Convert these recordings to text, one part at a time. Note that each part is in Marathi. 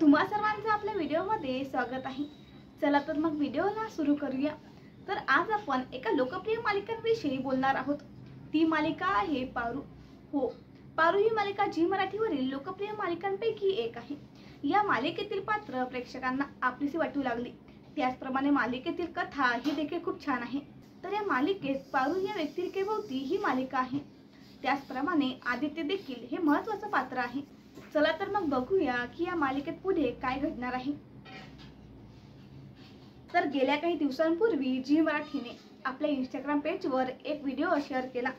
तुम्हा सर्वांचं आपल्या व्हिडिओमध्ये स्वागत आहे। चला तर मग व्हिडिओला सुरू करूया। तर आज आपण एका लोकप्रिय मालिकांविषयी बोलणार आहोत। ती मालिका आहे पारू। हो, पारू ही मालिका झी मराठीवरील लोकप्रिय मालिकांपैकी एक आहे। या मालिकेतील पात्र प्रेक्षकांना आपलीशी वाटू लागली। त्याचप्रमाणे मालिकेतील कथा ही देखील खूप छान आहे। तर या मालिकेत पारू या व्यक्तिरेखेभोवती ही मालिका आहे। त्याचप्रमाणे आदित्य देखील हे महत्त्वाचं पात्र आहे। चला तर मग बघूया की या मालिकेत पुढे काय घडणार आहे। तर गेल्या काही दिवसांपूर्वी झी मराठीने आपल्या इंस्टाग्राम पेजवर एक व्हिडिओ शेअर केला।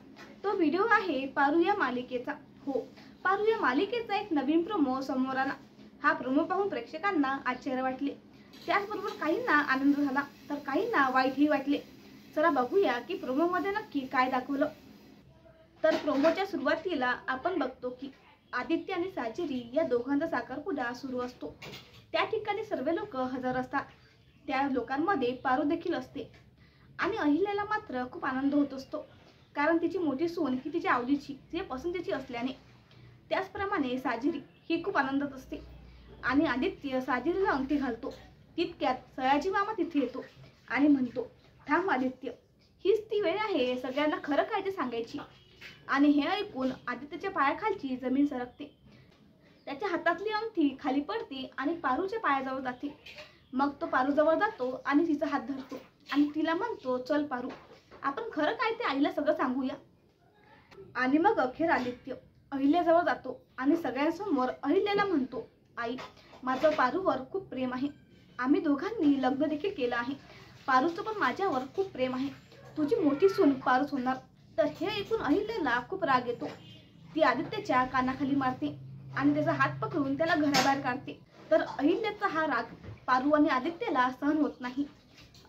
तो व्हिडिओ आहे पारू या मालिकेचा। हो, पारू या मालिकेचा एक नवीन प्रोमो समोर आला। हा प्रोमो पाहून प्रेक्षकांना आश्चर्य वाटले। त्याचबरोबर काहींना आनंद झाला तर काहींना वाईटही वाटले। चला बघूया की प्रोमो मध्ये नक्की काय दाखवलं। तर प्रोमोच्या सुरुवातीला आपण बघतो की आदित्य आणि साजिरी या दोघांचा साखरपुडा सुरू असतो। त्या ठिकाणी सर्व लोक हजर असतात। त्या लोकांमध्ये पारू देखील असते आणि अहिल्याला मात्र खूप आनंद होत असतो, कारण तिची मोठी सून ही तिच्या आवडीची, तिच्या पसंतीची असल्याने। त्याचप्रमाणे साजिरी ही खूप आनंदात असते आणि आदित्य साजिरीला अंगठी घालतो। तितक्यात सयाजी मामा तिथे येतो आणि म्हणतो, थांब आदित्य, हीच ती वेळ आहे सगळ्यांना खरं काय ते सांगायची। आणि हे ऐकून आदित्यच्या पायाखालची जमीन सरकते। त्याच्या हातातली अंगठी खाली पडते आणि पारूच्या पायाजवळ जाते। मग तो पारूजवळ जातो आणि तिचा हात धरतो आणि तिला म्हणतो, चल पारू, आपण खरं काय ते आईला सगळं सांगूया। आणि मग अखेर आदित्य अहिल्याजवळ जातो आणि सगळ्यांसमोर अहिल्याला म्हणतो, आई, माझं पारूवर खूप प्रेम आहे। आम्ही दोघांनी लग्न देखील केलं आहे। पारूचं पण माझ्यावर खूप प्रेम आहे। तुझी मोठी सून पारूच होणार। तर हे ऐकून अहिल्याला खूप राग येतो। ती आदित्यच्या कानाखाली मारते आणि त्याचा हात पकडून त्याला घराबाहेर काढते। तर अहिल्याचा हा राग पारू आणि आदित्यला सहन होत नाही।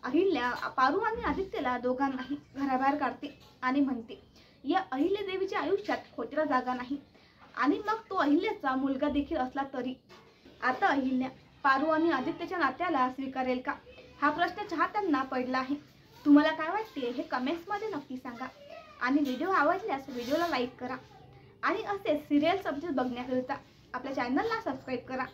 अहिल्या पारू आणि आदित्यला दोघांनाही घराबाहेर काढते आणि म्हणते, या अहिल्या देवीच्या आयुष्यात खोटीला जागा नाही। आणि मग तो अहिल्याचा मुलगा देखील असला तरी। आता अहिल्या पारू आणि आदित्यच्या नात्याला स्वीकारेल का, हा प्रश्न चाहत्यांना पडला आहे। तुम्हाला काय वाटते हे कमेंट्समध्ये नक्की सांगा। आणि व्हिडिओ आवडल्यास व्हिडिओला लाईक करा आणि असेच सिरियल अपडेट्स बघण्याकरिता आपल्या चॅनलला सबस्क्राईब करा।